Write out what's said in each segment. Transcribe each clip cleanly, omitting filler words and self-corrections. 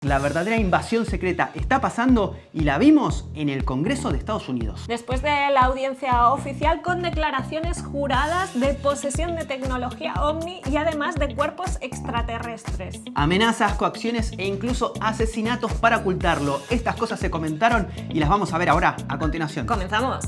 La verdadera invasión secreta está pasando y la vimos en el Congreso de Estados Unidos. Después de la audiencia oficial con declaraciones juradas de posesión de tecnología OVNI y además de cuerpos extraterrestres. Amenazas, coacciones e incluso asesinatos para ocultarlo. Estas cosas se comentaron y las vamos a ver ahora a continuación. ¡Comenzamos!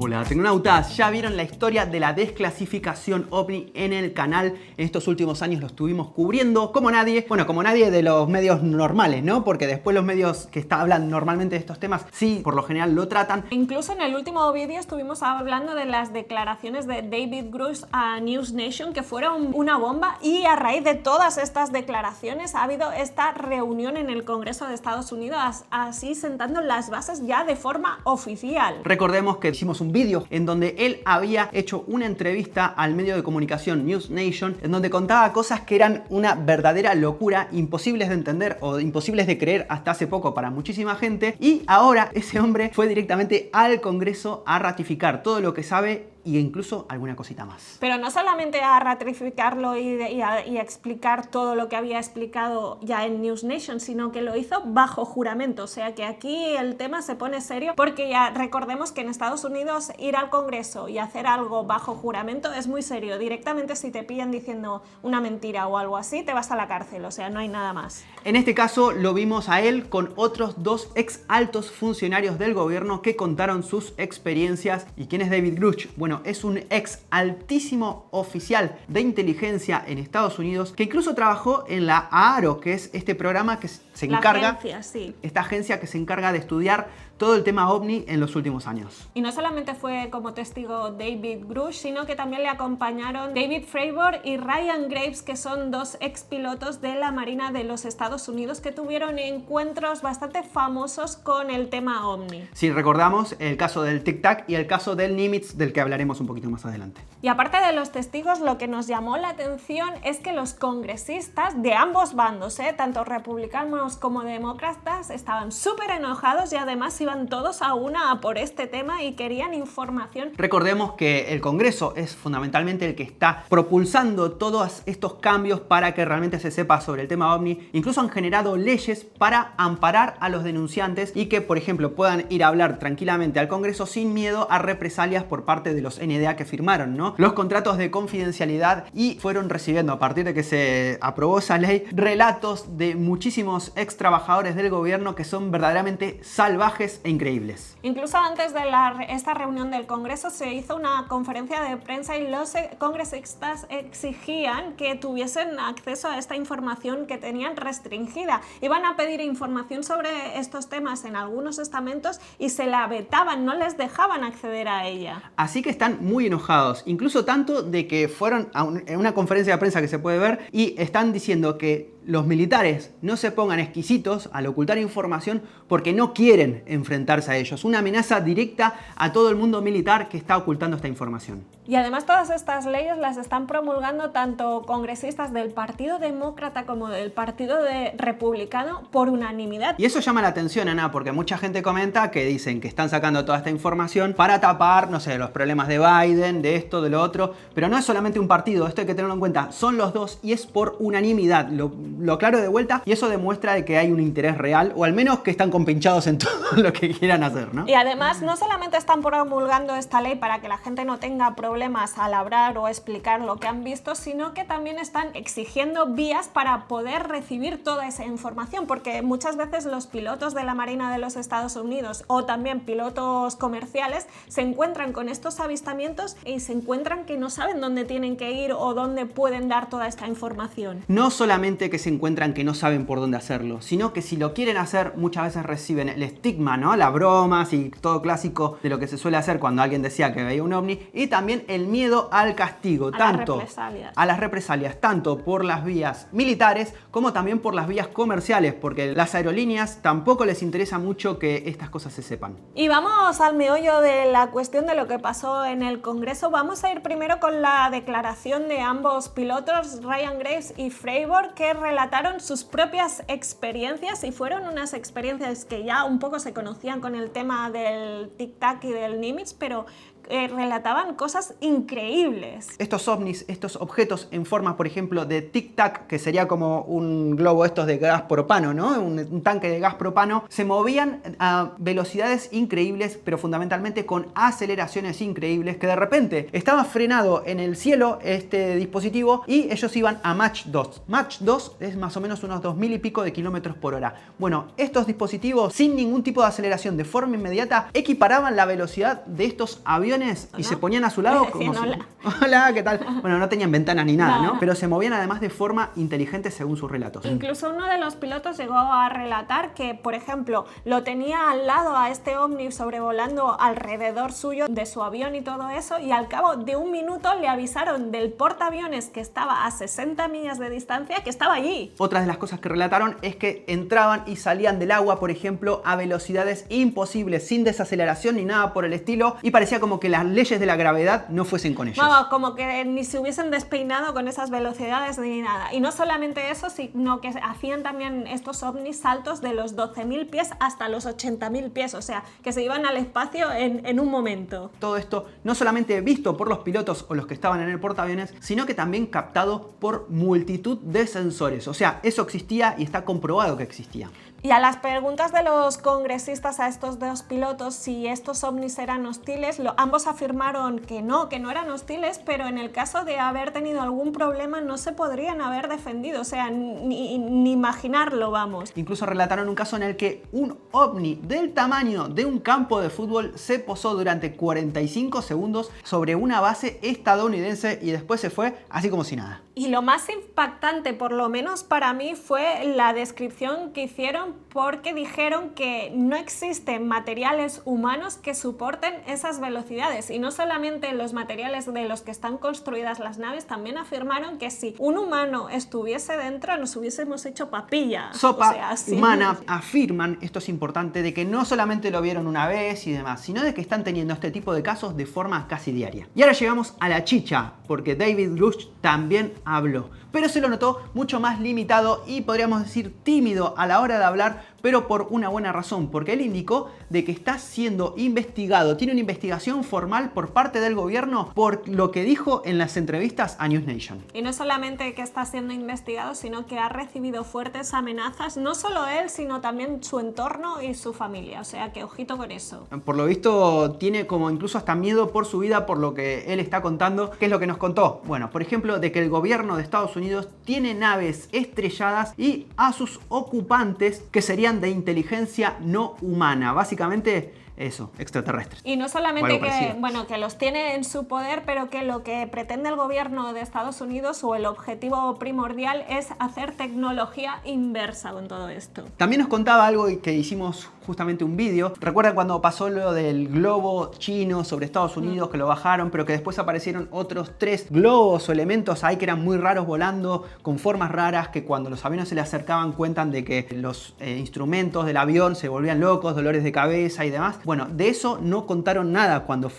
Hola tecnautas, ya vieron la historia de la desclasificación OVNI en el canal. En estos últimos años lo estuvimos cubriendo como nadie. Bueno, como nadie de los medios normales, ¿no? Porque después los medios que hablan normalmente de estos temas, sí, por lo general lo tratan. Incluso en el último vídeo estuvimos hablando de las declaraciones de David Grush a News Nation, que fueron una bomba, y a raíz de todas estas declaraciones ha habido esta reunión en el Congreso de Estados Unidos, así sentando las bases ya de forma oficial. Recordemos que hicimos un vídeo en donde él había hecho una entrevista al medio de comunicación News Nation, en donde contaba cosas que eran una verdadera locura, imposibles de entender o imposibles de creer hasta hace poco para muchísima gente, y ahora ese hombre fue directamente al Congreso a ratificar todo lo que sabe y incluso alguna cosita más. Pero no solamente a ratificarlo y a explicar todo lo que había explicado ya en News Nation, sino que lo hizo bajo juramento. O sea que aquí el tema se pone serio, porque ya recordemos que en Estados Unidos ir al Congreso y hacer algo bajo juramento es muy serio. Directamente si te pillan diciendo una mentira o algo así, te vas a la cárcel. O sea, no hay nada más. En este caso lo vimos a él con otros dos ex altos funcionarios del gobierno que contaron sus experiencias. ¿Y quién es David Grush? Bueno, es un ex altísimo oficial de inteligencia en Estados Unidos que incluso trabajó en la AARO, que es este programa que se encarga, agencia, sí. Esta agencia que se encarga de estudiar todo el tema OVNI en los últimos años. Y no solamente fue como testigo David Grush, sino que también le acompañaron David Fravor y Ryan Graves, que son dos expilotos de la Marina de los Estados Unidos que tuvieron encuentros bastante famosos con el tema OVNI. Si recordamos el caso del Tic Tac y el caso del Nimitz, del que hablaremos un poquito más adelante. Y aparte de los testigos, lo que nos llamó la atención es que los congresistas de ambos bandos, tanto republicanos como demócratas, estaban súper enojados y además iban todos a una por este tema y querían información. Recordemos que el Congreso es fundamentalmente el que está propulsando todos estos cambios para que realmente se sepa sobre el tema OVNI. Incluso han generado leyes para amparar a los denunciantes y que, por ejemplo, puedan ir a hablar tranquilamente al Congreso sin miedo a represalias por parte de los NDA que firmaron, ¿no? Los contratos de confidencialidad, y fueron recibiendo, a partir de que se aprobó esa ley, relatos de muchísimos ex trabajadores del gobierno que son verdaderamente salvajes e increíbles. Incluso antes de esta reunión del Congreso se hizo una conferencia de prensa y los congresistas exigían que tuviesen acceso a esta información que tenían restringida. Iban a pedir información sobre estos temas en algunos estamentos y se la vetaban, no les dejaban acceder a ella. Así que están muy enojados, incluso tanto de que fueron a una conferencia de prensa que se puede ver y están diciendo que los militares no se pongan exquisitos al ocultar información porque no quieren enfrentarse a ellos. Una amenaza directa a todo el mundo militar que está ocultando esta información. Y además todas estas leyes las están promulgando tanto congresistas del Partido Demócrata como del Partido Republicano por unanimidad. Y eso llama la atención, Ana, porque mucha gente comenta que dicen que están sacando toda esta información para tapar, no sé, los problemas de Biden, de esto, de lo otro. Pero no es solamente un partido, esto hay que tenerlo en cuenta. Son los dos y es por unanimidad. Lo aclaro de vuelta, y eso demuestra de que hay un interés real, o al menos que están compinchados en todo lo que quieran hacer, ¿no? Y además no solamente están promulgando esta ley para que la gente no tenga problemas al hablar o explicar lo que han visto, sino que también están exigiendo vías para poder recibir toda esa información, porque muchas veces los pilotos de la Marina de los Estados Unidos o también pilotos comerciales se encuentran con estos avistamientos y se encuentran que no saben dónde tienen que ir o dónde pueden dar toda esta información. No solamente que se encuentran que no saben por dónde hacerlo, sino que si lo quieren hacer muchas veces reciben el estigma, ¿no? Las bromas y todo clásico de lo que se suele hacer cuando alguien decía que veía un ovni, y también el miedo al castigo, a las represalias, tanto por las vías militares como también por las vías comerciales, porque las aerolíneas tampoco les interesa mucho que estas cosas se sepan. Y vamos al meollo de la cuestión de lo que pasó en el Congreso. Vamos a ir primero con la declaración de ambos pilotos, Ryan Graves y Fravor, que relataron sus propias experiencias, y fueron unas experiencias que ya un poco se conocían con el tema del Tic Tac y del Nimitz, pero relataban cosas increíbles. Estos ovnis, estos objetos en forma, por ejemplo, de tic-tac, que sería como un globo estos de gas propano, ¿no? Un tanque de gas propano, se movían a velocidades increíbles, pero fundamentalmente con aceleraciones increíbles, que de repente estaba frenado en el cielo este dispositivo y ellos iban a Mach 2. Mach 2 es más o menos unos 2000 y pico de kilómetros por hora. Bueno, estos dispositivos sin ningún tipo de aceleración, de forma inmediata, equiparaban la velocidad de estos aviones y se ponían a su lado como hola. Hola, ¿qué tal? Bueno, no tenían ventanas ni nada, ¿no? Pero se movían además de forma inteligente según sus relatos. Incluso uno de los pilotos llegó a relatar que, por ejemplo, lo tenía al lado a este ovni sobrevolando alrededor suyo de su avión y todo eso, y al cabo de un minuto le avisaron del portaaviones que estaba a 60 millas de distancia que estaba allí. Otra de las cosas que relataron es que entraban y salían del agua, por ejemplo, a velocidades imposibles, sin desaceleración ni nada por el estilo, y parecía como que las leyes de la gravedad no fuesen con ellos. Vamos, como que ni se hubiesen despeinado con esas velocidades ni nada. Y no solamente eso, sino que hacían también estos ovnis saltos de los 12.000 pies hasta los 80.000 pies, o sea, que se iban al espacio en un momento. Todo esto no solamente visto por los pilotos o los que estaban en el portaaviones, sino que también captado por multitud de sensores. O sea, eso existía y está comprobado que existía. Y a las preguntas de los congresistas a estos dos pilotos si estos ovnis eran hostiles, ambos afirmaron que no eran hostiles, pero en el caso de haber tenido algún problema no se podrían haber defendido, o sea, ni imaginarlo, vamos. Incluso relataron un caso en el que un ovni del tamaño de un campo de fútbol se posó durante 45 segundos sobre una base estadounidense y después se fue así como si nada. Y lo más impactante, por lo menos para mí, fue la descripción que hicieron, porque dijeron que no existen materiales humanos que soporten esas velocidades. Y no solamente los materiales de los que están construidas las naves, también afirmaron que si un humano estuviese dentro nos hubiésemos hecho papilla. Sopa o sea, sí. humana. Afirman, esto es importante, de que no solamente lo vieron una vez y demás, sino de que están teniendo este tipo de casos de forma casi diaria. Y ahora llegamos a la chicha, porque David Grush también habló, pero se lo notó mucho más limitado y podríamos decir tímido a la hora de hablar, pero por una buena razón, porque él indicó de que está siendo investigado, tiene una investigación formal por parte del gobierno por lo que dijo en las entrevistas a News Nation. Y no solamente que está siendo investigado, sino que ha recibido fuertes amenazas, no solo él, sino también su entorno y su familia, o sea que ojito con eso. Por lo visto tiene como incluso hasta miedo por su vida por lo que él está contando. ¿Qué es lo que nos contó? Bueno, por ejemplo, de que el gobierno de Estados Unidos tiene naves estrelladas y a sus ocupantes que serían de inteligencia no humana. Básicamente eso, extraterrestres. Y no solamente que los tiene en su poder, pero que lo que pretende el gobierno de Estados Unidos o el objetivo primordial es hacer tecnología inversa con todo esto. También nos contaba algo que hicimos justamente un vídeo. ¿Recuerdan cuando pasó lo del globo chino sobre Estados Unidos, que lo bajaron, pero que después aparecieron otros 3 globos o elementos ahí que eran muy raros volando, con formas raras, que cuando los aviones se le acercaban cuentan de que los instrumentos del avión se volvían locos, dolores de cabeza y demás? Bueno, de eso no contaron nada cuando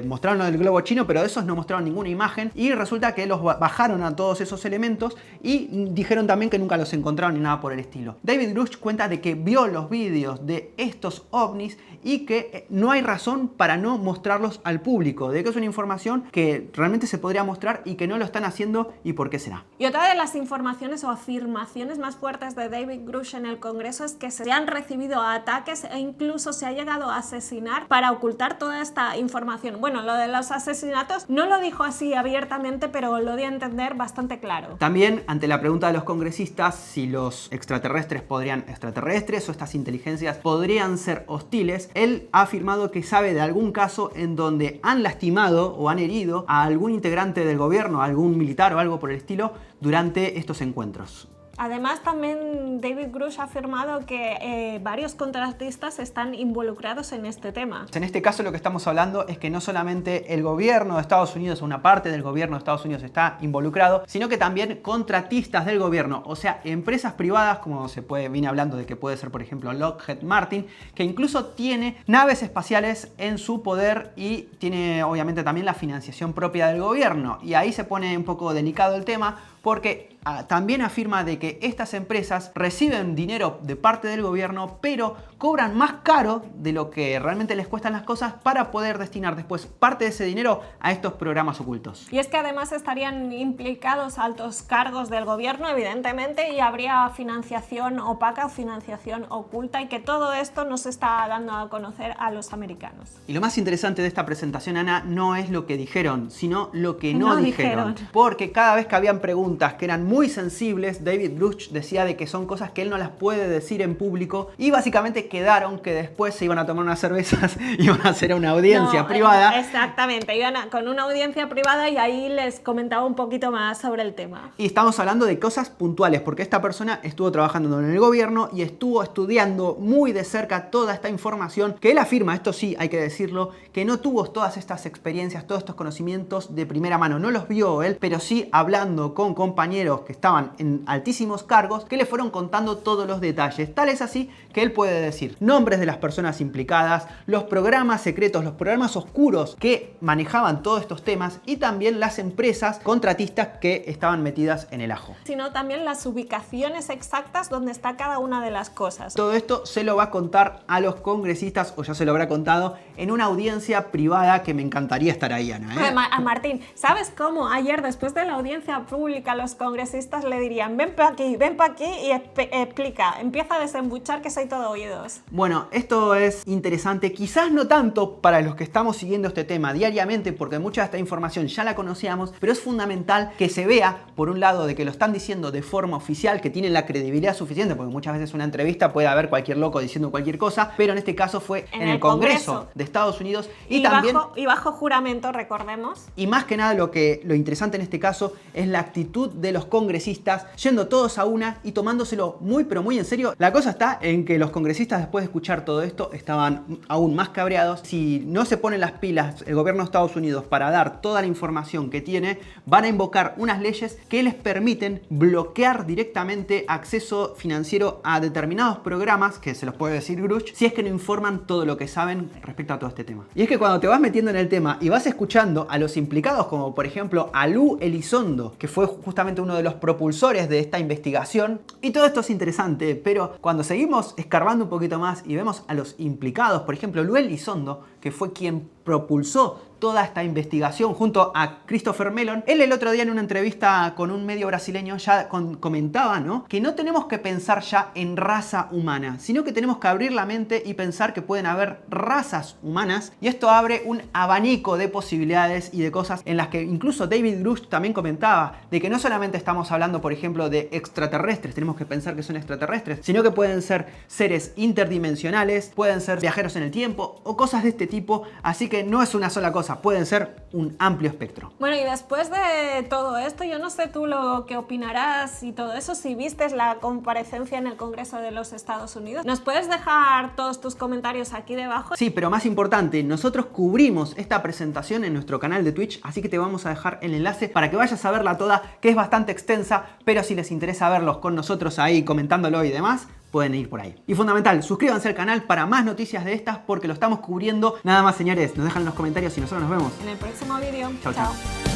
mostraron lo del globo chino, pero de esos no mostraron ninguna imagen y resulta que los bajaron a todos esos elementos y dijeron también que nunca los encontraron ni nada por el estilo. David Grush cuenta de que vio los vídeos de estos ovnis y que no hay razón para no mostrarlos al público, de que es una información que realmente se podría mostrar y que no lo están haciendo y por qué será. Y otra de las informaciones o afirmaciones más fuertes de David Grush en el Congreso es que se han recibido ataques e incluso se ha llegado a asesinar para ocultar toda esta información. Bueno, lo de los asesinatos no lo dijo así abiertamente, pero lo dio a entender bastante claro. También, ante la pregunta de los congresistas si los extraterrestres o estas inteligencias podrían ser hostiles, él ha afirmado que sabe de algún caso en donde han lastimado o han herido a algún integrante del gobierno, a algún militar o algo por el estilo, durante estos encuentros. Además, también David Grush ha afirmado que varios contratistas están involucrados en este tema. En este caso lo que estamos hablando es que no solamente el gobierno de Estados Unidos, una parte del gobierno de Estados Unidos está involucrado, sino que también contratistas del gobierno, o sea, empresas privadas, como viene hablando de que puede ser, por ejemplo, Lockheed Martin, que incluso tiene naves espaciales en su poder y tiene obviamente también la financiación propia del gobierno. Y ahí se pone un poco delicado el tema, porque también afirma de que estas empresas reciben dinero de parte del gobierno, pero cobran más caro de lo que realmente les cuestan las cosas para poder destinar después parte de ese dinero a estos programas ocultos. Y es que además estarían implicados altos cargos del gobierno, evidentemente, y habría financiación opaca o financiación oculta, y que todo esto no se está dando a conocer a los americanos. Y lo más interesante de esta presentación, Ana, no es lo que dijeron, sino lo que no dijeron. Porque cada vez que habían preguntas que eran muy sensibles, David Grush decía de que son cosas que él no las puede decir en público, y básicamente quedaron que después se iban a tomar unas cervezas y iban a hacer una audiencia privada. Exactamente, iban con una audiencia privada y ahí les comentaba un poquito más sobre el tema. Y estamos hablando de cosas puntuales, porque esta persona estuvo trabajando en el gobierno y estuvo estudiando muy de cerca toda esta información, que él afirma, esto sí hay que decirlo, que no tuvo todas estas experiencias, todos estos conocimientos de primera mano, no los vio él, pero sí hablando con compañeros que estaban en altísimos cargos, que le fueron contando todos los detalles. Tal es así que él puede decir nombres de las personas implicadas, los programas secretos, los programas oscuros que manejaban todos estos temas, y también las empresas contratistas que estaban metidas en el ajo. Sino también las ubicaciones exactas donde está cada una de las cosas. Todo esto se lo va a contar a los congresistas, o ya se lo habrá contado, en una audiencia privada que me encantaría estar ahí, Ana, ¿eh? A Martín, ¿sabes cómo ayer después de la audiencia pública los congresistas le dirían ven para aquí y explica, empieza a desembuchar que soy todo oídos? Bueno, esto es interesante, quizás no tanto para los que estamos siguiendo este tema diariamente, porque mucha de esta información ya la conocíamos, pero es fundamental que se vea, por un lado, de que lo están diciendo de forma oficial, que tienen la credibilidad suficiente, porque muchas veces una entrevista puede haber cualquier loco diciendo cualquier cosa, pero en este caso fue en el Congreso de Estados Unidos y también bajo juramento, recordemos. Y más que nada lo interesante en este caso es la actitud de los congresistas, yendo todos a una y tomándoselo muy pero muy en serio. La cosa está en que los congresistas, después de escuchar todo esto, estaban aún más cabreados. Si no se ponen las pilas el gobierno de Estados Unidos para dar toda la información que tiene, van a invocar unas leyes que les permiten bloquear directamente acceso financiero a determinados programas, que se los puede decir Grush, si es que no informan todo lo que saben respecto a todo este tema. Y es que cuando te vas metiendo en el tema y vas escuchando a los implicados, como por ejemplo a Lou Elizondo, que fue justamente uno de los propulsores de esta investigación, y todo esto es interesante, pero cuando seguimos escarbando un poquito más y vemos a los implicados, por ejemplo Lou Elizondo, que fue quien propulsó toda esta investigación junto a Christopher Mellon, él el otro día en una entrevista con un medio brasileño ya comentaba, ¿no?, que no tenemos que pensar ya en raza humana, sino que tenemos que abrir la mente y pensar que pueden haber razas humanas, y esto abre un abanico de posibilidades y de cosas en las que incluso David Grush también comentaba, de que no solamente estamos hablando, por ejemplo, de extraterrestres, tenemos que pensar que son extraterrestres, sino que pueden ser seres interdimensionales, pueden ser viajeros en el tiempo o cosas de este tipo, así que no es una sola cosa, pueden ser un amplio espectro. Bueno, y después de todo esto, yo no sé tú lo que opinarás y todo eso, si vistes la comparecencia en el Congreso de los Estados Unidos. ¿Nos puedes dejar todos tus comentarios aquí debajo? Sí, pero más importante, nosotros cubrimos esta presentación en nuestro canal de Twitch, así que te vamos a dejar el enlace para que vayas a verla toda, que es bastante extensa, pero si les interesa verlos con nosotros ahí comentándolo y demás, pueden ir por ahí. Y fundamental, suscríbanse al canal para más noticias de estas porque lo estamos cubriendo. Nada más, señores, nos dejan en los comentarios y nosotros nos vemos en el próximo vídeo. Chao, chao.